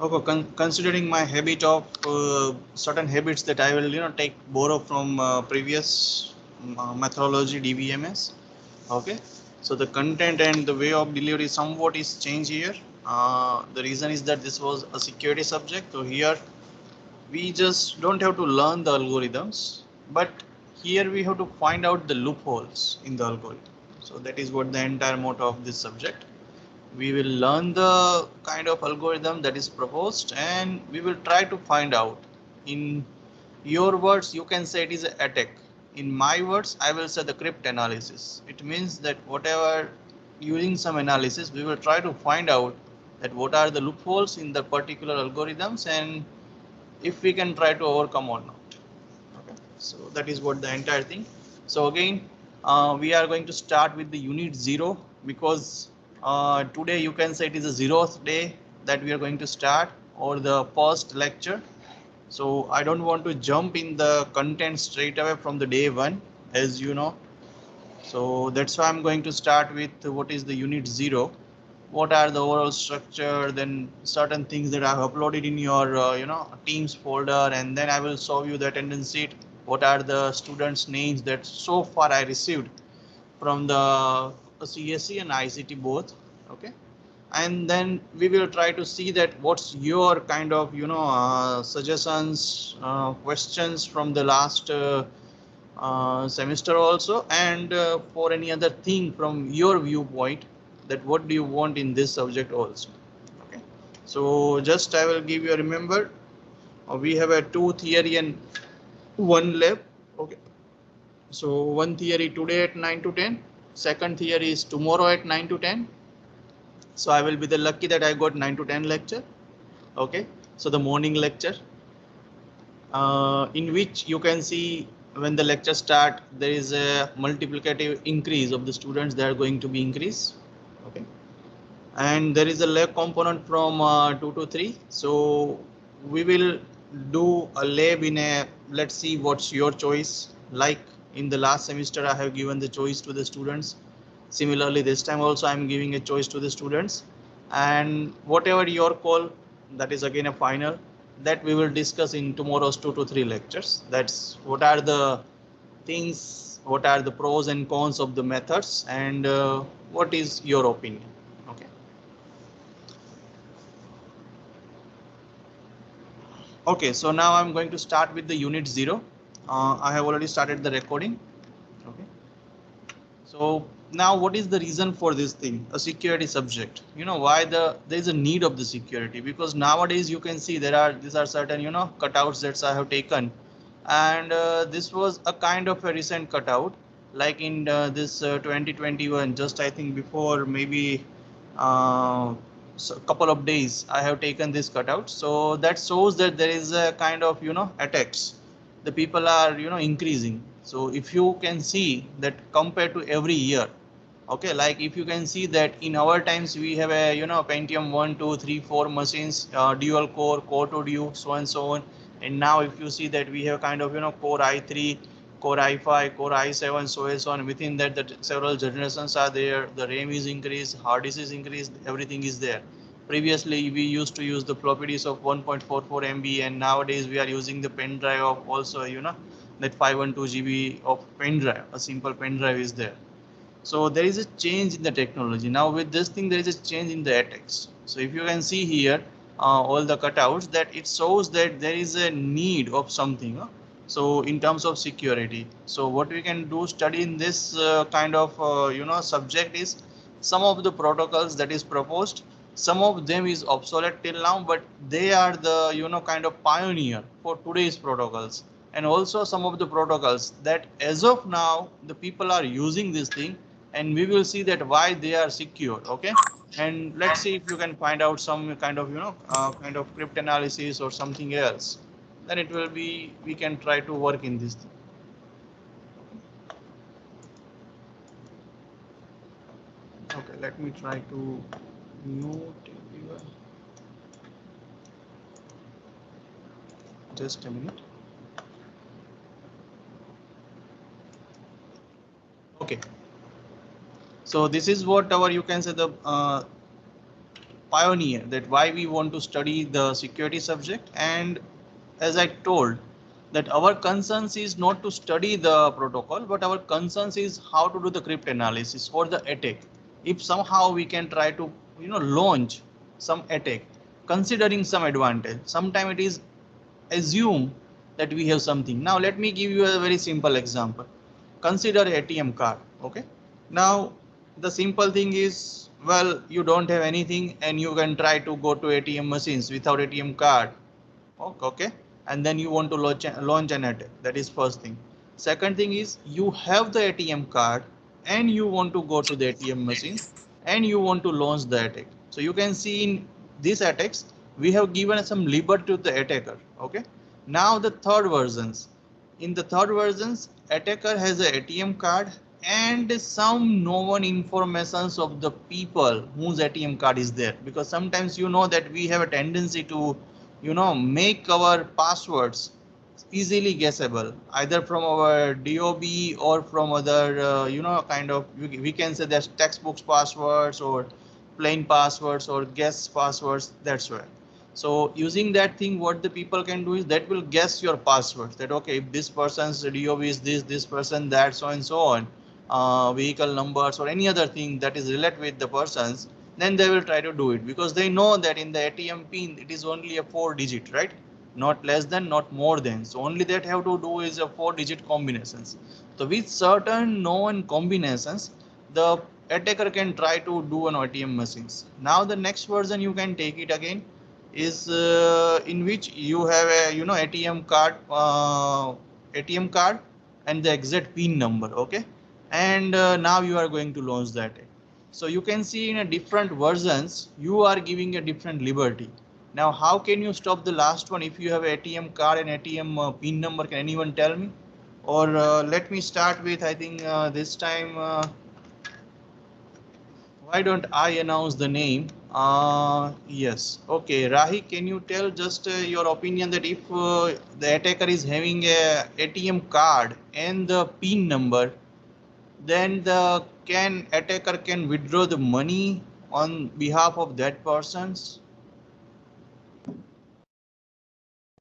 Okay, considering my habit of certain habits that I will take borrow from previous methodology DBMS. Okay, so the content and the way of delivery somewhat is changed here. The reason is that this was a security subject, so here we just don't have to learn the algorithms, but here we have to find out the loopholes in the algorithm. So that is what the entire motto of this subject. We will learn the kind of algorithm that is proposed and we will try to find out. In your words you can say it is an attack. In my words I will say the cryptanalysis. It means that whatever, using some analysis we will try to find out that what are the loopholes in the particular algorithms and if we can try to overcome or not. Okay, so that is what the entire thing. So again, we are going to start with the unit 0 because today you can say it is the 0th day that we are going to start, or the first lecture. So I don't want to jump in the content straight away from the day 1, as you know. So that's why I'm going to start with what is the unit 0, what are the overall structure, then certain things that I have uploaded in your Teams folder, and then I will show you the attendance sheet, what are the students names that so far I received from the CSE and ICT both. Okay, and then we will try to see that what's your kind of suggestions, questions from the last semester also, and for any other thing from your viewpoint, that what do you want in this subject also. Okay, so just I will give you a remember, we have a 2 theory and 1 lab. Okay, so one theory today at 9 to 10, second theory is tomorrow at 9 to 10. So I will be the lucky that I got 9 to 10 lecture. Okay, so the morning lecture, in which you can see when the lecture start there is a multiplicative increase of the students that are going to be increased. Okay, and there is a lab component from 2 to 3. So we will do a lab in a, let's see what's your choice. Like in the last semester I have given the choice to the students, similarly this time also I'm giving a choice to the students, and whatever your call, that is again a final, that we will discuss in tomorrow's 2 to 3 lectures. That's what are the things, what are the pros and cons of the methods, and what is your opinion. Okay. Okay, so now I'm going to start with the unit 0. I have already started the recording. Okay, so now what is the reason for this thing? A security subject. You know why there is a need of the security, because nowadays you can see these are certain cutouts that I have taken, and this was a kind of a recent cutout, like in this 2021, just I think before maybe so couple of days I have taken this cutout. So that shows that there is a kind of attacks. The people are increasing. So if you can see that compared to every year, okay, like if you can see that in our times we have a Pentium 1, 2, 3, 4 machines, dual core, core 2 duo, so and so on. And now if you see that we have kind of core i3, core i5, core i7, so and so on. Within that, the several generations are there, the RAM is increased, hard disk is increased, everything is there. Previously we used to use the floppy disk of 1.44 MB, and nowadays we are using the pen drive of also that 512 GB of pen drive, a simple pen drive is there. So there is a change in the technology. Now with this thing, there is a change in the attacks. So if you can see here, all the cutouts, that it shows that there is a need of something. So in terms of security, so what we can do study in this kind of subject is some of the protocols that is proposed. Some of them is obsolete till now, but they are the kind of pioneer for today's protocols. And also some of the protocols that as of now the people are using this thing, and we will see that why they are secure. Okay, and let's see if you can find out some kind of kind of cryptanalysis or something else, then it will be, we can try to work in this thing. Okay, let me try to mute everyone, just a minute. Okay, so this is what our, you can say, the pioneer that why we want to study the security subject. And as I told, that our concerns is not to study the protocol, but our concerns is how to do the cryptanalysis or the attack. If somehow we can try to launch some attack, considering some advantage, sometime it is assume that we have something. Now let me give you a very simple example. Consider ATM card. Okay. Now the simple thing is, well, you don't have anything and you can try to go to ATM machines without ATM card. Okay, and then you want to launch an attack. That is first thing. Second thing is you have the ATM card and you want to go to the ATM machines and you want to launch the attack. So you can see in these attacks we have given some liberty to the attacker. Okay, now the third versions. In the third versions, attacker has a ATM card and some known informations of the people whose ATM card is there, because sometimes that we have a tendency to make our passwords easily guessable, either from our DOB or from other kind of, we can say there's textbooks passwords or plain passwords or guess passwords. That's why. So using that thing, what the people can do is that will guess your passwords, that okay, if this person's DOB is this person that, so and so on, vehicle numbers or any other thing that is related with the persons, then they will try to do it, because they know that in the ATM pin it is only a 4-digit, right? Not less than, not more than. So only that have to do is a 4-digit combinations. So with certain known combinations, the attacker can try to do an ATM machines. Now the next version you can take it again is in which you have a ATM card and the exact pin number. Okay, and now you are going to launch that. So you can see in a different versions you are giving a different liberty. Now how can you stop the last one if you have ATM card and ATM pin number? Can anyone tell me? Or let me start with, I think this time why don't I announce the name? Yes. Okay, Rahi, can you tell just your opinion that if the attacker is having a ATM card and the PIN number, then the attacker can withdraw the money on behalf of that person's?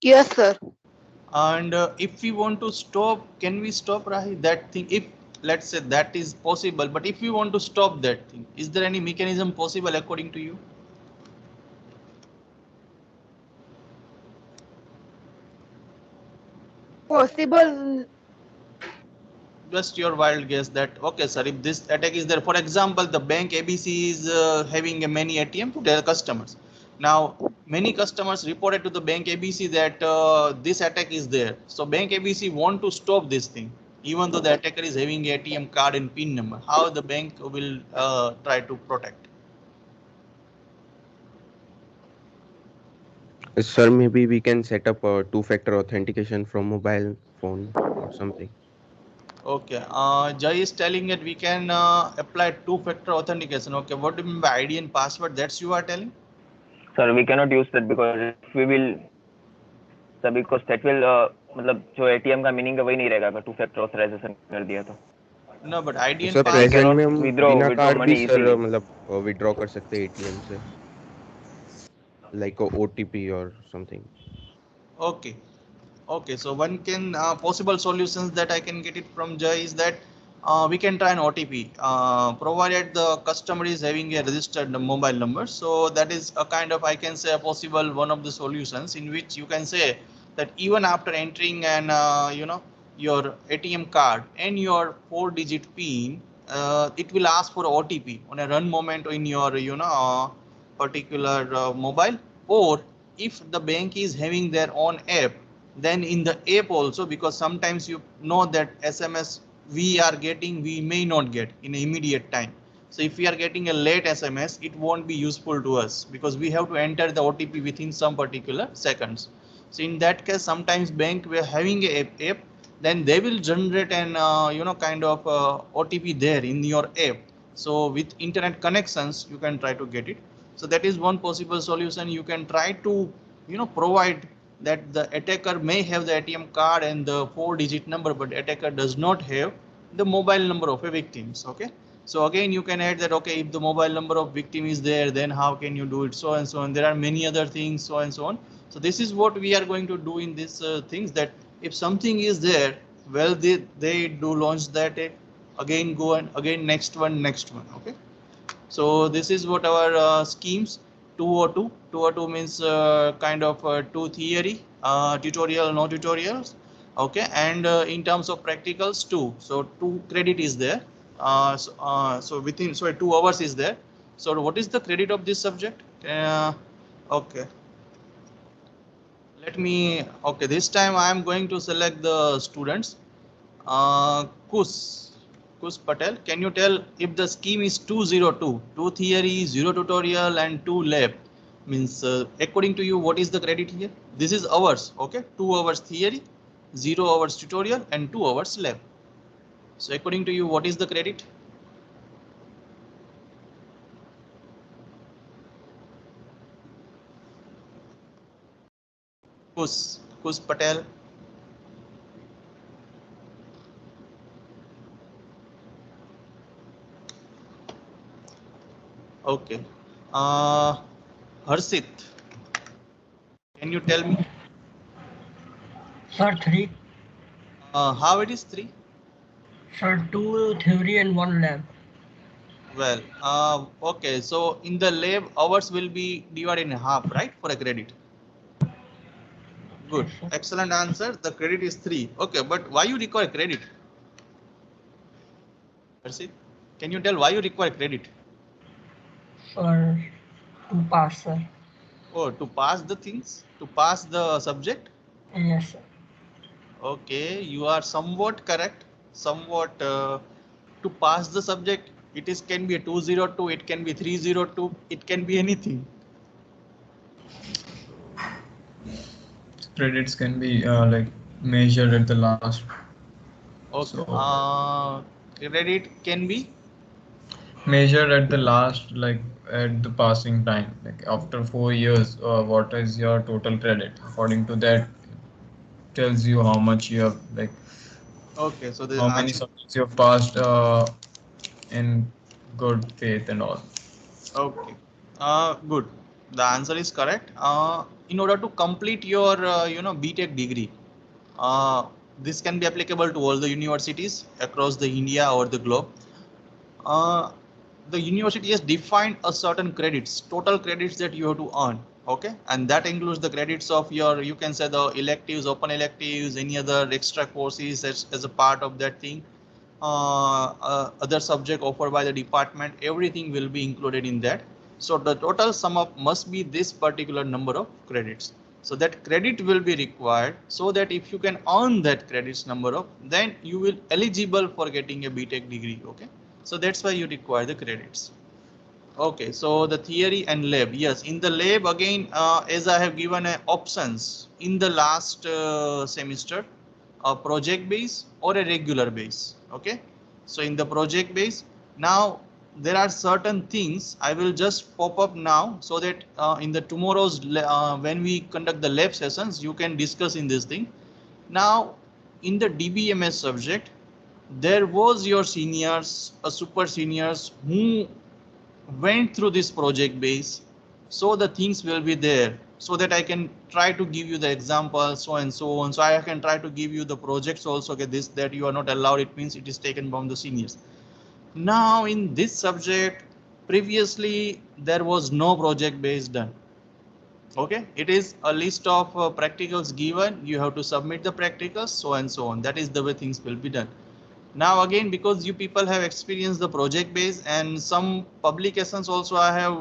Yes, sir. And if we want to stop, can we stop, Rahi, that thing? If let's say that is possible, but if we want to stop that thing, is there any mechanism possible according to you? Possible. Just your wild guess that, okay sir, if this attack is there, for example, the bank ABC is having a many ATM to their customers. Now many customers reported to the bank ABC that this attack is there. So bank ABC want to stop this thing, even though the attacker is having ATM card and PIN number. How the bank will try to protect? Sir, maybe we can set up a two-factor authentication from mobile phone or something. Okay, Jay is telling that we can apply two-factor authentication. Okay, what do you mean by ID and password? That's you are telling? Sir, we cannot use that because if we will, sir, because that will मतलब जो ATM का meaning है वही नहीं रहेगा अगर two factor authorisation कर दिया तो. No, but ID and sir password. Present में हम बिना withdraw कार्ड भी money सर easily. मतलब विड्रॉ कर सकते हैं ATM से, like a OTP or something. Okay. Okay, so one can possible solutions that I can get it from Jay is that we can try an OTP provided the customer is having a registered mobile number. So that is a kind of, I can say, a possible one of the solutions in which you can say that even after entering an your ATM card and your 4-digit PIN, it will ask for OTP on a run moment in your particular mobile, or if the bank is having their own app, then in the app also, because sometimes that SMS we are getting, we may not get in immediate time. So if we are getting a late SMS, it won't be useful to us because we have to enter the OTP within some particular seconds. So in that case, sometimes bank we are having a app, then they will generate an kind of OTP there in your app. So with internet connections, you can try to get it. So that is one possible solution. You can try to provide that the attacker may have the ATM card and the 4-digit number, but attacker does not have the mobile number of a victims. Okay, So again, you can add that, okay, if the mobile number of victim is there, then how can you do it? So and so on. There are many other things, so and so on. So this is what we are going to do in this things, that if something is there, well, they do launch that, again go and again next one. Okay. So this is what our schemes 202. 202 means kind of two theory, tutorial, no tutorials. Okay, and in terms of practicals, two. So 2 credit is there. So within 2 hours is there. So what is the credit of this subject? Okay. Let me. Okay, this time I am going to select the students. Kus Patel, can you tell if the scheme is 202, 2 theory, 0 tutorial and 2 lab? Means according to you, what is the credit here? This is hours, okay? 2 hours theory, 0 hours tutorial and 2 hours lab. So according to you, what is the credit? Kus Patel. Okay. Harshit, can you tell me? Sir, 3. How it is 3? Sir, 2 theory and 1 lab. Well, okay. So in the lab, hours will be divided in half, right, for a credit? Good. Yes, sir. Excellent answer. The credit is 3. Okay, but why you require credit? Harshit, can you tell why you require credit? Sir, to pass, sir. Oh, to pass the things, to pass the subject. Yes, sir. Okay, you are somewhat correct. Somewhat to pass the subject. It is can be a 202. It can be 302. It can be anything. Credits can be like measured at the last. Okay. So, Credit can be measured at the last, like at the passing time, like after 4 years, what is your total credit? According to that, tells you how much you have, like okay. So the how many answer. subjects you have passed in good faith and all. Okay. Good. The answer is correct. In order to complete your BTech degree, this can be applicable to all the universities across the India or the globe. The university has defined a certain credits, total credits that you have to earn. Okay, and that includes the credits of your, you can say, the electives, open electives, any other extra courses as a part of that thing. Other subject offered by the department, everything will be included in that. So the total sum up must be this particular number of credits. So that credit will be required, so that if you can earn that credits number of, then you will eligible for getting a BTech degree. Okay, so that's why you require the credits. Okay, so the theory and lab. Yes, in the lab again, as I have given options in the last semester, a project base or a regular base. Okay, so in the project base, now there are certain things I will just pop up now, so that in the tomorrow's when we conduct the lab sessions, you can discuss in this thing. Now in the DBMS subject, there was your seniors, super seniors who went through this project base, so the things will be there, so that I can try to give you the example, so and so on. So I can try to give you the projects also. Okay, this that you are not allowed, it means it is taken from the seniors. Now in this subject, previously there was no project base done. Okay, it is a list of practicals given, you have to submit the practicals, so and so on. That is the way things will be done. Now again, because you people have experienced the project base, and some publications also I have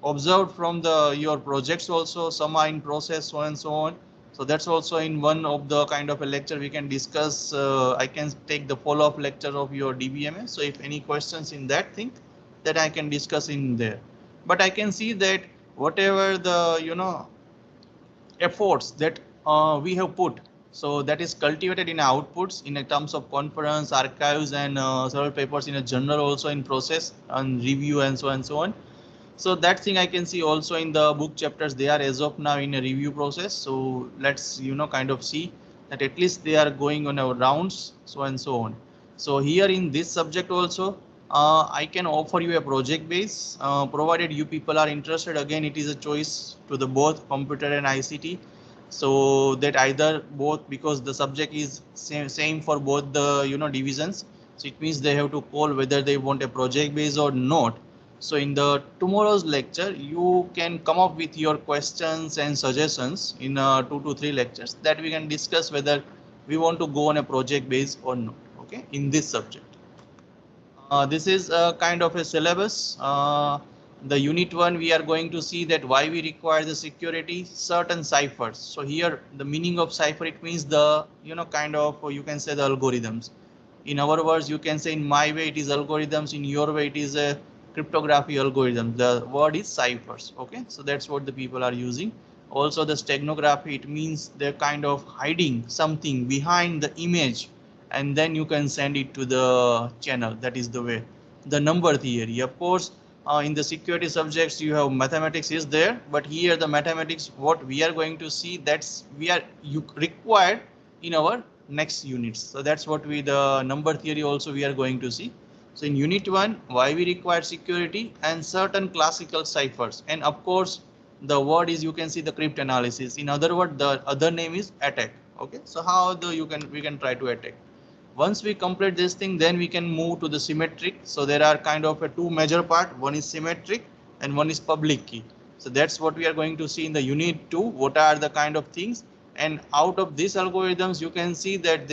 observed from the your projects also, some are in process, so and so on. So that's also in one of the kind of a lecture we can discuss. I can take the follow-up lecture of your DBMS. So if any questions in that thing, that I can discuss in there. But I can see that whatever the efforts that we have put, so that is cultivated in outputs in terms of conference, archives, and several papers in a journal also in process and review and so on. So that thing I can see also in the book chapters, they are as of now in a review process. So let's kind of see that at least they are going on our rounds, so and so on. So here in this subject also, I can offer you a project base, provided you people are interested. Again, it is a choice to the both computer and ICT. So that either both, because the subject is same for both the divisions. So it means they have to call whether they want a project base or not. So in the tomorrow's lecture, you can come up with your questions and suggestions in 2 to 3 lectures that we can discuss whether we want to go on a project base or not. Okay, in this subject. This is a kind of a syllabus. The unit 1, we are going to see that why we require the security, certain ciphers. So here the meaning of cipher, it means the kind of, you can say, the algorithms. In our words, you can say in my way it is algorithms, in your way it is a cryptography algorithm. The word is ciphers. Okay, so that's what the people are using. Also the steganography, it means they're kind of hiding something behind the image, and then you can send it to the channel. That is the way. The number theory, of course, in the security subjects you have mathematics is there, but here the mathematics what we are going to see, that's required in our next units. So that's what the number theory also we are going to see. So in unit 1, why we require security and certain classical ciphers, and of course the word is, you can see, the cryptanalysis. In other words, the other name is attack. Okay, so how we can try to attack. Once we complete this thing, then we can move to the symmetric. So there are kind of a 2 major part. One is symmetric and one is public key. So that's what we are going to see in the unit 2. What are the kind of things? And out of these algorithms, you can see that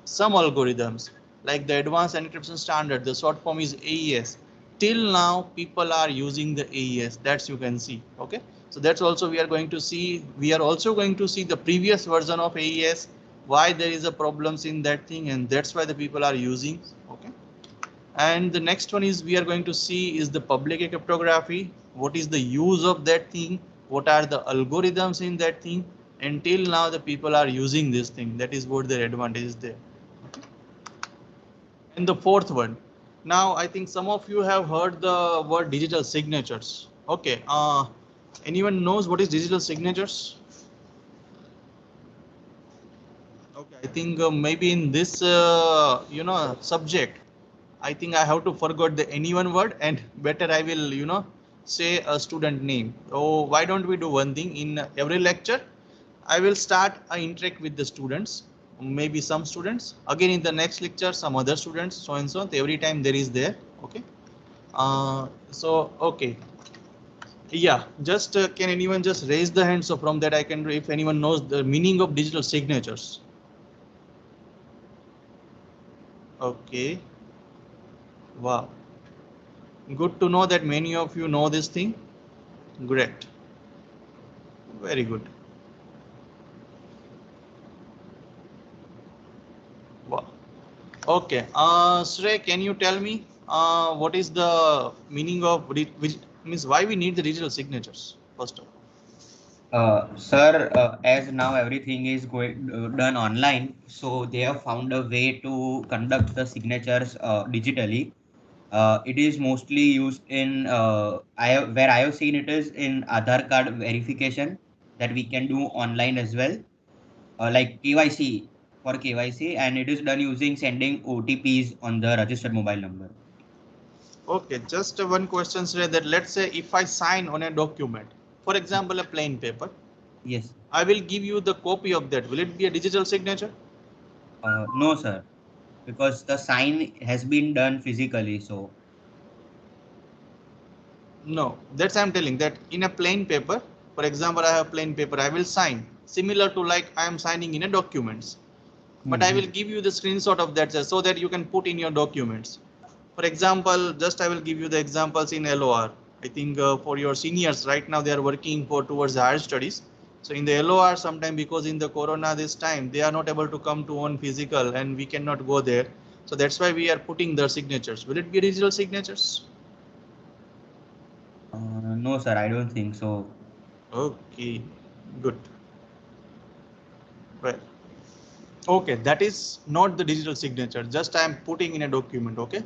some algorithms like the advanced encryption standard, the short form is AES. Till now, people are using the AES. That's you can see. Okay. So that's also we are going to see. We are also going to see the previous version of AES, why there is a problems in that thing, and that's why the people are using. Okay. And the next one is we are going to see is the public key cryptography. What is the use of that thing? What are the algorithms in that thing? Until now, the people are using this thing. That is what their advantage is there. Okay. And the fourth one. Now, I think some of you have heard the word digital signatures. Okay. Anyone knows what is digital signatures? Okay, I think maybe in this subject, I think I have to forget the anyone word, and better I will say a student name. So why don't we do one thing in every lecture? I will start a interact with the students, maybe some students. Again in the next lecture, some other students, so and so on. Every time there is there. Okay. So okay. Yeah, just can anyone just raise the hand? So from that I can, if anyone knows the meaning of digital signatures. Okay. Wow. Good to know that many of you know this thing. Great. Very good. Wow. Okay. Shrey, can you tell me what is the meaning of means why we need the digital signatures first of all? Sir, as now everything is done online, so they have found a way to conduct the signatures digitally. It is mostly used in where I have seen it is in Aadhaar card verification that we can do online as well, like KYC for KYC, and it is done using sending OTPs on the registered mobile number. Okay, just one question, Shrey, that let's say if I sign on a document, for example, a plain paper. Yes. I will give you the copy of that. Will it be a digital signature? No, sir, because the sign has been done physically. So. No, that's I'm telling that in a plain paper, for example, I have plain paper, I will sign similar to like I am signing in a documents, but I will give you the screenshot of that so that you can put in your documents. For example, just I will give you the examples in LOR. I think for your seniors right now, they are working towards higher studies. So in the LOR, sometime because in the corona this time, they are not able to come to on physical and we cannot go there. So that's why we are putting their signatures. Will it be digital signatures? No, sir, I don't think so. Okay, good. Well, okay, that is not the digital signature. Just I am putting in a document. Okay,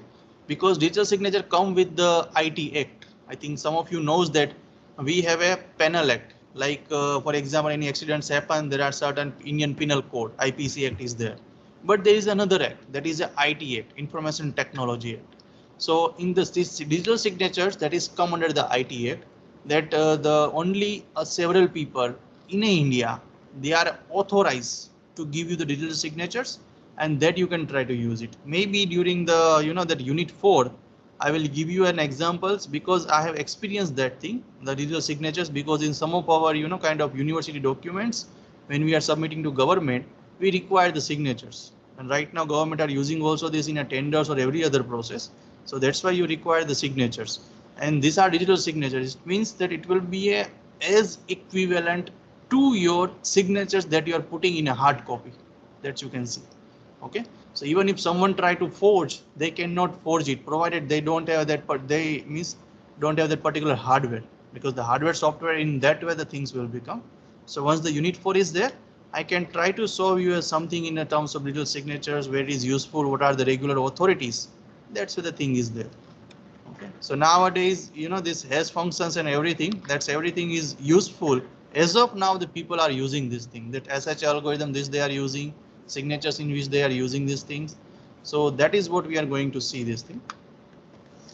because digital signature come with the IT Act. I think some of you knows that we have a penal act. Like for example, any accidents happen, there are certain Indian Penal Code, IPC Act is there. But there is another act, that is a IT Act, Information Technology Act. So in this digital signatures that is come under the IT Act, that the only several people in India, they are authorized to give you the digital signatures, and that you can try to use it. Maybe during the that unit 4, I will give you an examples because I have experienced that thing, the digital signatures, because in some of our kind of university documents, when we are submitting to government, we require the signatures. And right now government are using also this in a tenders or every other process. So that's why you require the signatures. And these are digital signatures. It means that it will be as equivalent to your signatures that you are putting in a hard copy, that you can see. Okay, so even if someone try to forge, they cannot forge it provided they don't have that, but they don't have that particular hardware, because the hardware software in that way the things will become. So once the unit 4 is there, I can try to show you something in terms of digital signatures, where it is useful, what are the regular authorities. That's where the thing is there. Okay, so nowadays this has functions and everything, that's everything is useful. As of now the people are using this thing, that SH algorithm, this they are using, signatures in which they are using these things. So that is what we are going to see this thing.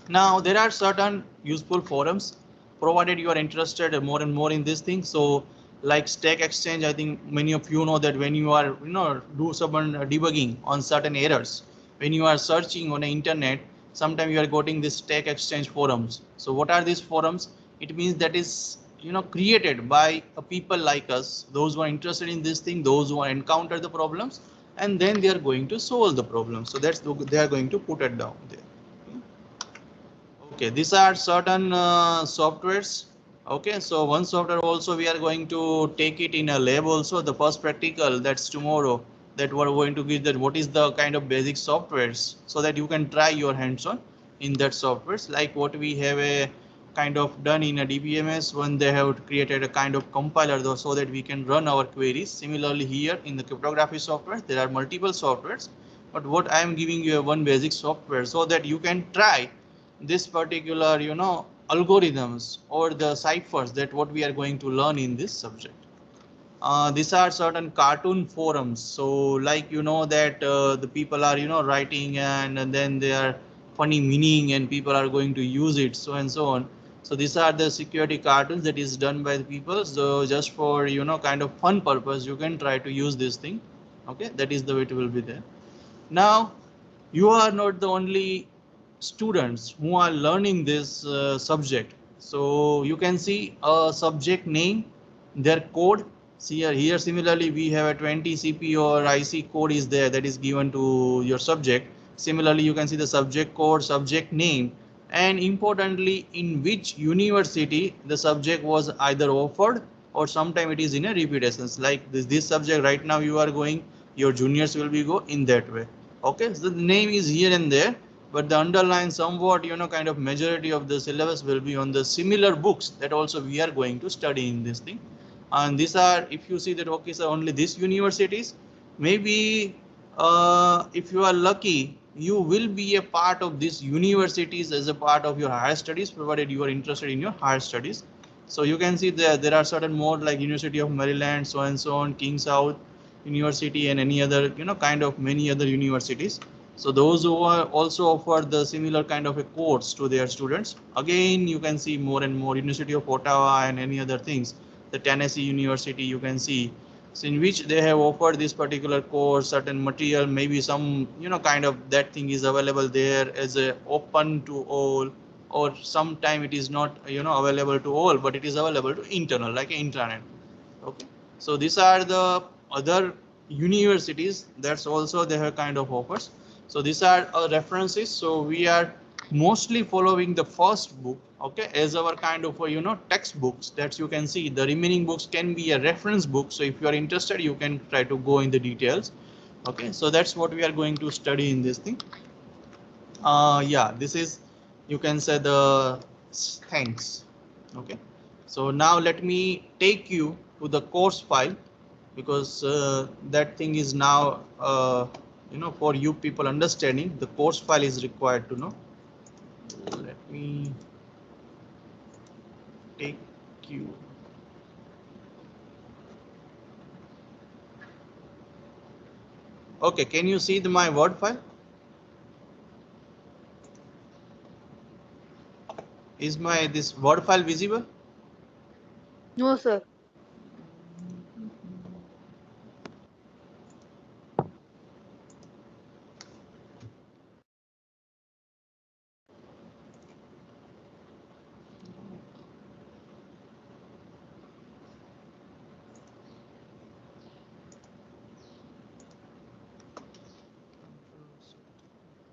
Now there are certain useful forums, provided you are interested more and more in this thing. So like Stack Exchange, I think many of you know that when you are do some debugging on certain errors, when you are searching on the internet, sometimes you are getting this Stack Exchange forums. So what are these forums? It means that is created by people like us, those who are interested in this thing, those who are encounter the problems, and then they are going to solve the problem. So that's they are going to put it down there. Okay, these are certain softwares. Okay, so one software also we are going to take it in a lab also. The first practical, that's tomorrow, that we're going to give that what is the kind of basic softwares, so that you can try your hands on in that softwares, like what we have a kind of done in a DBMS when they have created a kind of compiler though, so that we can run our queries. Similarly here in the cryptography software, there are multiple softwares, but what I am giving you one basic software so that you can try this particular algorithms or the ciphers, that what we are going to learn in this subject. These are certain cartoon forums, so like that the people are writing, and then they are funny meaning and people are going to use it, so and so on. So these are the security cartoons that is done by the people, so just for kind of fun purpose you can try to use this thing. Okay, that is the way it will be there. Now you are not the only students who are learning this subject. So you can see a subject name, their code. See here similarly we have a 20 CP or IC code is there, that is given to your subject. Similarly you can see the subject code, subject name, and importantly in which university the subject was either offered, or sometime it is in a repetitions, like this subject right now you are going, your juniors will be go in that way. Okay, so the name is here and there, but the underlying somewhat kind of majority of the syllabus will be on the similar books that also we are going to study in this thing. And these are, if you see that, okay, so only these universities, maybe if you are lucky, you will be a part of these universities as a part of your higher studies, provided you are interested in your higher studies. So you can see there are certain more like University of Maryland, so and so on, King South University, and any other kind of many other universities. So those who are also offer the similar kind of a course to their students. Again, you can see more and more University of Ottawa and any other things. The Tennessee University, you can see, so in which they have offered this particular course, certain material, maybe some kind of that thing is available there as a open to all, or sometime it is not available to all, but it is available to internal like intranet. Okay, so these are the other universities that's also they have kind of offers. So these are references. So we are mostly following the first book, okay, as our kind of textbooks. That you can see the remaining books can be a reference book. So if you are interested, you can try to go in the details. Okay, so that's what we are going to study in this thing. Yeah, this is, you can say, the thanks. Okay, so now let me take you to the course file, because that thing is now for you people understanding, the course file is required to know. Let me take you. Okay, can you see my Word file? Is this Word file visible? No, sir.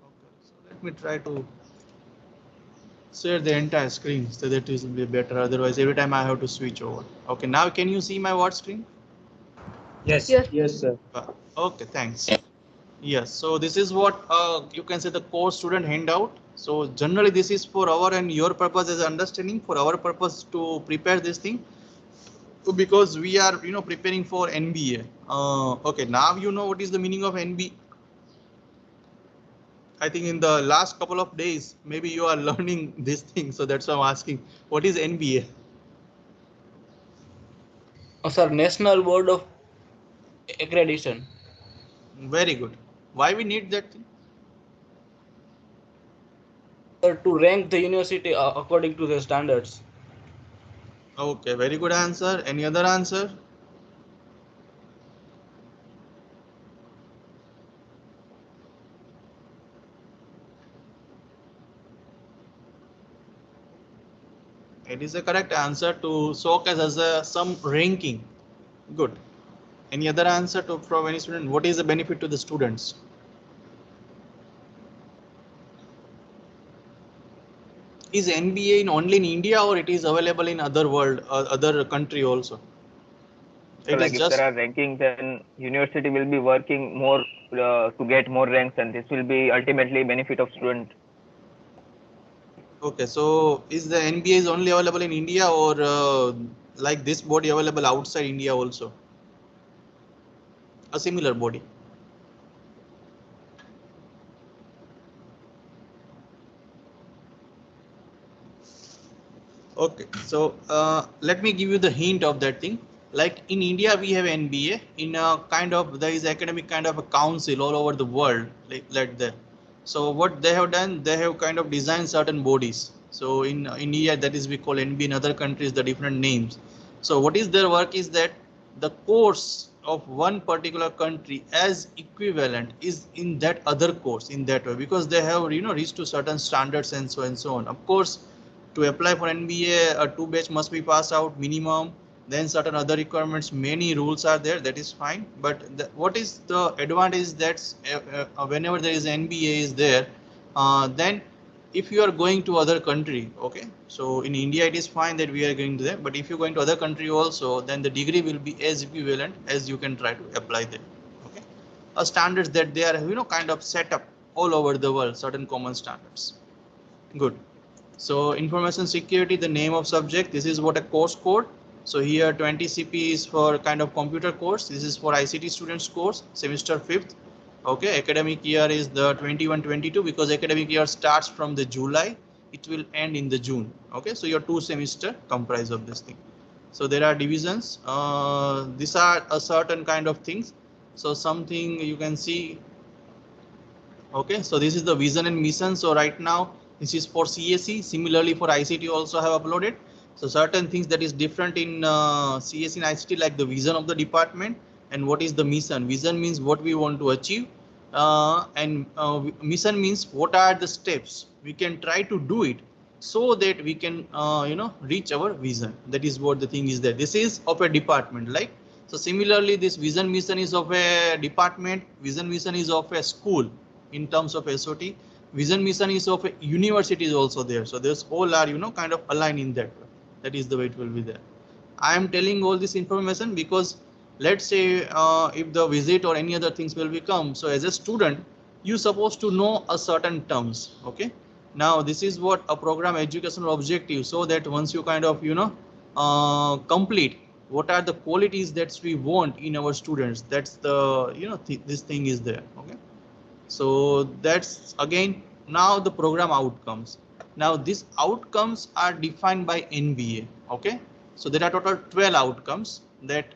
Okay, so let me try to share the entire screen so that it will be better. Otherwise, every time I have to switch over. Okay, now can you see my Word screen? Yes. Yes, sir. Okay, thanks. Yes, so this is what you can say the core student handout. So generally this is for our and your purpose as understanding, for our purpose to prepare this thing, because we are preparing for NBA. Okay, now you know what is the meaning of NBA. I think in the last couple of days maybe you are learning this thing, so that's why I'm asking what is NBA. Sir, National Board of Accreditation. Very good. Why we need that thing? Sir, to rank the university according to the standards. Okay, very good answer. Any other answer? It is a correct answer to showcase as some ranking. Good. Any other answer from any student? What is the benefit to the students? Is NBA only in India or it is available in other world, other country also? So It like is if just there are rankings, then university will be working more to get more ranks, and this will be ultimately benefit of student. okay. So is the NBA is only available in India or like this body available outside India also? A similar body. Okay, so let me give you the hint of that thing. Like in India, we have NBA. In a kind of there is academic kind of a council all over the world, like that. So what they have done, they have kind of designed certain bodies. So in India, that is we call NBA. In other countries, the different names. So what is their work is that the course of one particular country as equivalent is in that other course in that way, because they have reached to certain standards and so on. Of course, to apply for NBA, a 2 batch must be passed out minimum. Then certain other requirements, many rules are there. That is fine. But what is the advantage that whenever there is NBA is there, then if you are going to other country, okay. So in India it is fine that we are going to there. But if you're going to other country also, then the degree will be as equivalent as you can try to apply there. Okay, standards that they are kind of set up all over the world, certain common standards. Good. So information security, the name of subject, this is what a course code. So here 20 CP is for kind of computer course. This is for ICT students course, semester 5th. Okay, academic year is the 21-22 because academic year starts from the July. It will end in the June. Okay, so your 2 semester comprise of this thing. So there are divisions. These are a certain kind of things. So something you can see. Okay, so this is the vision and mission. So right now this is for CSE. Similarly for ICT also have uploaded. So certain things that is different in CSE and ICT, like the vision of the department and what is the mission. Vision means what we want to achieve, and mission means what are the steps we can try to do it so that we can reach our vision. That is what the thing is there. This is of a department, like. So similarly this vision mission is of a department, vision mission is of a school. In terms of SOT, vision mission is of a university is also there. So this all are kind of aligned in that way. That is the way it will be there. I am telling all this information because let's say if the visit or any other things will become, so as a student you supposed to know a certain terms. Okay, now this is what a program educational objective, so that once you kind of complete what are the qualities that we want in our students, that's the this thing is there. Okay, so that's again now the program outcomes. Now these outcomes are defined by NBA. Okay, so there are total 12 outcomes. that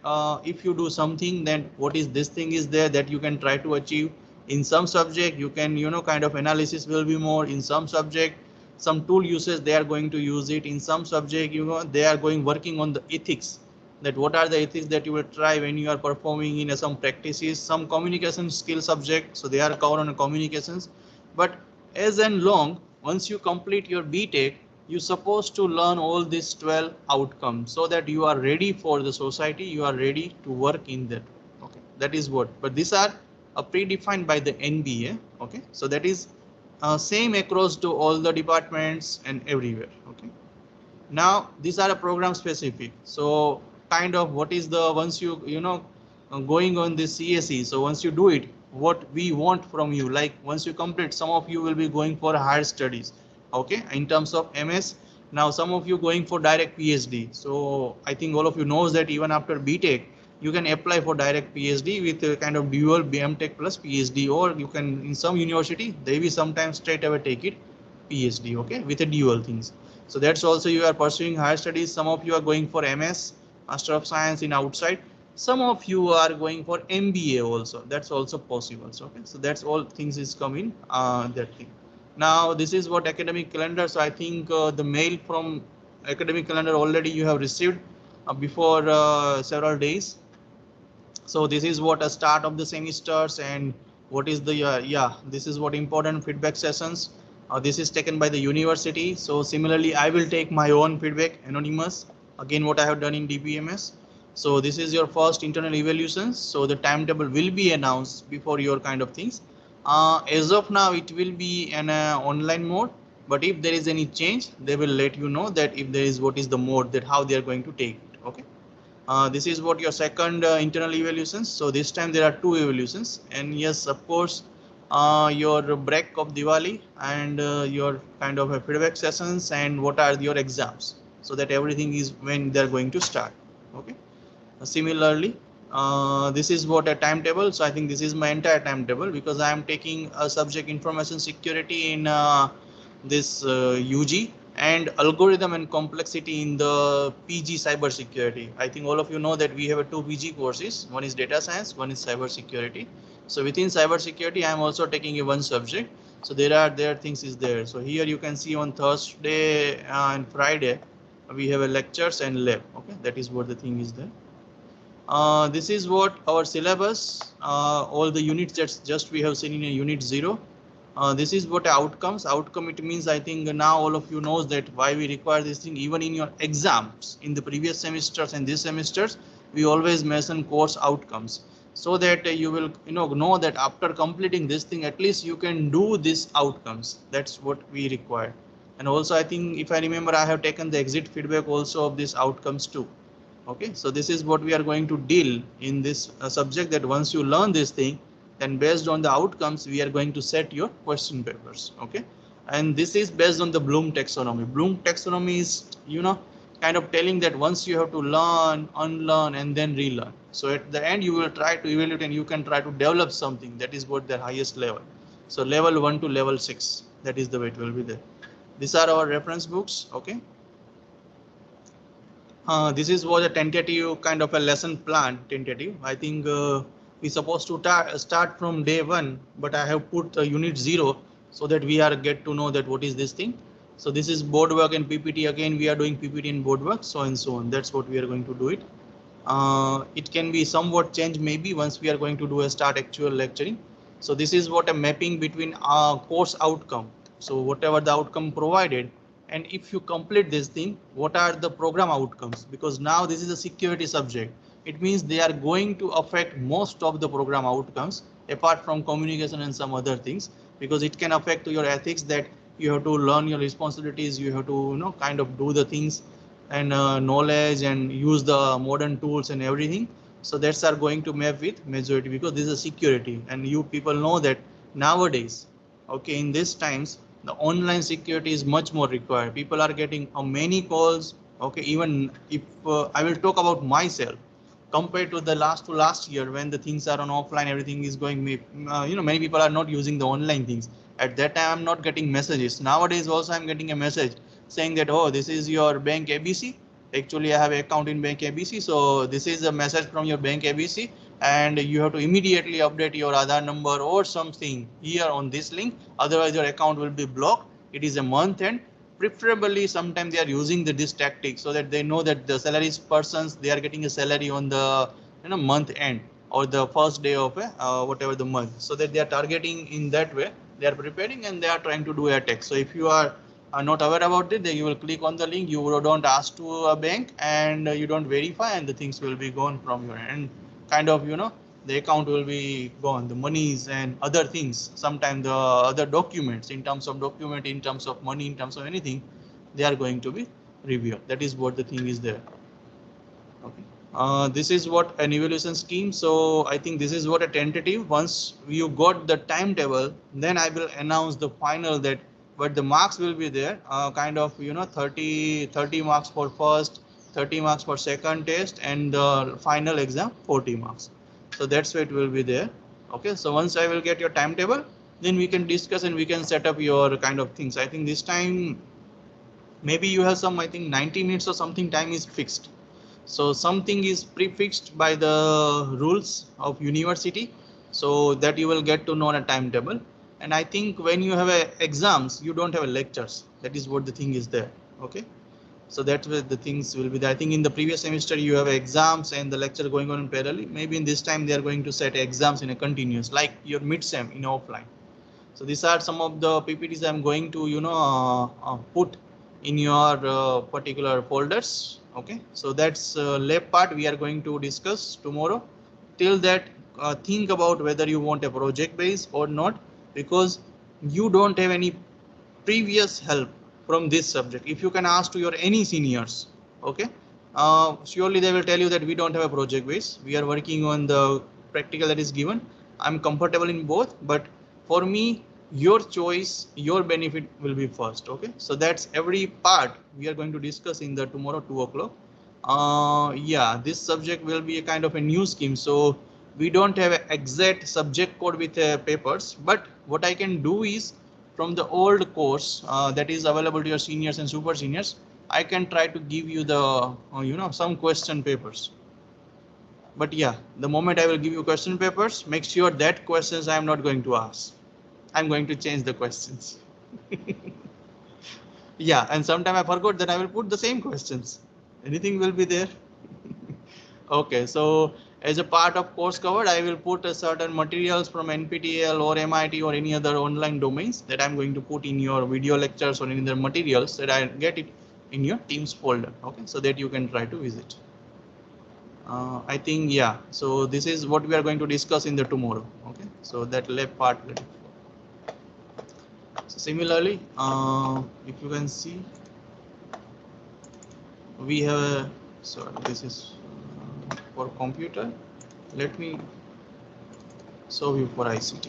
if you do something, then what is this thing is there that you can try to achieve. In some subject you can, you know, kind of analysis will be more. In some subject some tool uses they are going to use it. In some subject, you know, they are going working on the ethics, that what are the ethics that you will try when you are performing in some practices. Some communication skill subject, so they are covered on communications. But as and long once you complete your BTech, you're supposed to learn all these 12 outcomes so that you are ready for the society, you are ready to work in that. Okay, that is what, but these are predefined by the NBA. Okay, so that is same across to all the departments and everywhere. Okay, now these are a program specific. So kind of what is the, once you know going on this CSE, so once you do it, what we want from you, like once you complete, some of you will be going for higher studies. Okay, in terms of MS. Now some of you going for direct PhD. So I think all of you knows that even after BTech you can apply for direct PhD with a kind of dual BMTech plus PhD, or you can in some university they will sometimes straight away take it PhD. Okay, with a dual things. So that's also you are pursuing higher studies. Some of you are going for MS, Master of Science in outside. Some of you are going for MBA also. That's also possible. So, okay, so that's all things is coming that thing. Now this is what academic calendar. So I think the mail from academic calendar already you have received before several days. So this is what a start of the semesters, and what is the yeah, this is what important feedback sessions. This is taken by the university. So similarly I will take my own feedback anonymous, again what I have done in DBMS. So this is your first internal evaluations. So the timetable will be announced before your kind of things. As of now it will be an online mode, but if there is any change they will let you know that if there is what is the mode, that how they are going to take it. Okay. This is what your second internal evaluations. So this time there are 2 evaluations, and yes, of course, your break of Diwali and your kind of feedback sessions, and what are your exams, so that everything is when they're going to start. Okay. Similarly, this is what a timetable. So I think this is my entire timetable, because I am taking a subject information security in this UG, and algorithm and complexity in the PG cybersecurity. I think all of you know that we have 2 PG courses. One is data science, one is cybersecurity. So within cybersecurity, I am also taking a one subject. So there are things is there. So here you can see on Thursday and Friday we have a lectures and lab. Okay, that is what the thing is there. This is what our syllabus, all the units that just we have seen in a unit 0. This is what outcomes. Outcome, it means I think now all of you knows that why we require this thing. Even in your exams in the previous semesters and this semesters, we always mention course outcomes, so that you will know that after completing this thing, at least you can do these outcomes. That's what we require. And also I think if I remember, I have taken the exit feedback also of these outcomes too. Okay, so this is what we are going to deal in this subject, that once you learn this thing, then based on the outcomes we are going to set your question papers. Okay, and this is based on the Bloom taxonomy. Bloom taxonomy is kind of telling that once you have to learn, unlearn, and then relearn. So at the end you will try to evaluate, and you can try to develop something. That is what the highest level. So level 1 to level 6, that is the way it will be there. These are our reference books. Okay. This is what a tentative kind of a lesson plan. Tentative. I think we supposed to start from day 1, but I have put unit 0 so that we are get to know that what is this thing. So this is board work and PPT. Again, we are doing PPT and board work, so and so on. That's what we are going to do it. It can be somewhat changed maybe once we are going to do a start actual lecturing. So this is what a mapping between our course outcome. So whatever the outcome provided, and if you complete this thing, what are the program outcomes? Because now this is a security subject. It means they are going to affect most of the program outcomes, apart from communication and some other things, because it can affect your ethics, that you have to learn your responsibilities, you have to kind of do the things, and knowledge, and use the modern tools and everything. So that's are going to map with majority, because this is a security, and you people know that nowadays, okay, in these times, the online security is much more required. People are getting many calls. Okay, even if I will talk about myself, compared to the last year, when the things are on offline, everything is going, many people are not using the online things. At that time I'm not getting messages. Nowadays also I'm getting a message saying that, oh, this is your bank ABC, actually I have an account in Bank ABC. So this is a message from your Bank ABC, and you have to immediately update your Aadhaar number or something here on this link. Otherwise your account will be blocked. It is a month end. Preferably sometimes they are using this tactic so that they know that the salaries persons, they are getting a salary on the month end or the first day of whatever the month, so that they are targeting in that way. They are preparing and they are trying to do a tax. So if you are not aware about it, then you will click on the link, you don't ask to a bank, and you don't verify, and the things will be gone from your end. Kind of, the account will be gone, the monies and other things. Sometimes the other documents, in terms of document, in terms of money, in terms of anything, they are going to be reviewed. That is what the thing is there. Okay. This is what an evaluation scheme. So I think this is what a tentative. Once you got the timetable, then I will announce the final that, but the marks will be there, kind of 30 marks for first, 30 marks for second test, and the final exam 40 marks. So that's why it will be there. Okay, so once I will get your timetable, then we can discuss and we can set up your kind of things. I think this time maybe you have some, I think 90 minutes or something time is fixed. So something is prefixed by the rules of university, so that you will get to know a timetable. And I think when you have exams, you don't have lectures. That is what the thing is there. Okay, so that's where the things will be there. I think in the previous semester you have exams and the lecture going on in parallel. Maybe in this time they are going to set exams in a continuous, like your mid-sem in offline. So these are some of the PPTs I'm going to put in your particular folders. Okay, so that's lab part we are going to discuss tomorrow. Till that, think about whether you want a project base or not, because you don't have any previous help from this subject. If you can ask to your any seniors, okay, surely they will tell you that we don't have a project base. We are working on the practical that is given. I'm comfortable in both, but for me, your choice, your benefit will be first. Okay, so that's every part we are going to discuss in the tomorrow 2 o'clock. Yeah, this subject will be a kind of a new scheme, so we don't have an exact subject code with papers, but what I can do is from the old course that is available to your seniors and super seniors, I can try to give you the some question papers. But yeah, the moment I will give you question papers, make sure that questions I am not going to ask. I'm going to change the questions. Yeah, and sometime I forgot that I will put the same questions. Anything will be there. Okay, so as a part of course covered, I will put a certain materials from NPTEL or MIT or any other online domains that I'm going to put in your video lectures or in the materials that I get it in your Teams folder. Okay, so that you can try to visit. I think, yeah, so this is what we are going to discuss in the tomorrow. Okay, so that lab part. So similarly, if you can see, we have so this is for computer. Let me show you for ICT.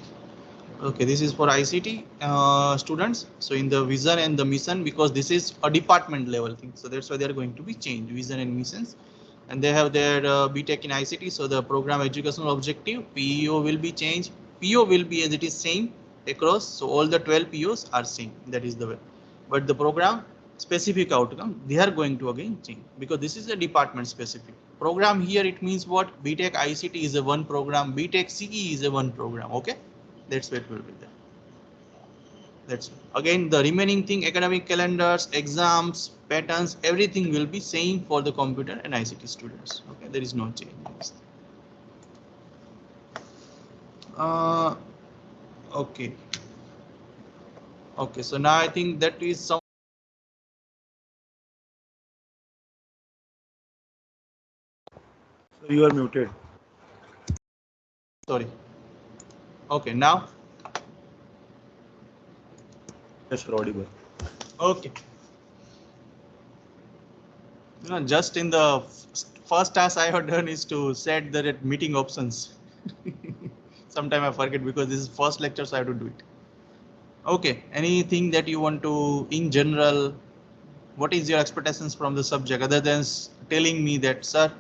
Okay, this is for ICT students. So in the vision and the mission, because this is a department level thing, so that's why they are going to be changed, vision and missions. And they have their BTech in ICT. So the program educational objective, PEO will be changed. PO will be as it is same across. So all the 12 POs are same. That is the way. But the program specific outcome, they are going to again change, because this is a department specific program. Here it means what? BTech ICT is a one program. BTech CE is a one program. Okay, that's what will be there. That's again the remaining thing, academic calendars, exams, patterns, everything will be same for the computer and ICT students. Okay, there is no change. Okay. Okay, so now I think that is some. So you are muted. Sorry. Okay, now. Yes, audible. Okay. Just in the first task I have done is to set the meeting options. Sometime I forget because this is first lecture, so I have to do it. Okay, anything that you want to, in general, what is your expectations from the subject other than telling me that, sir,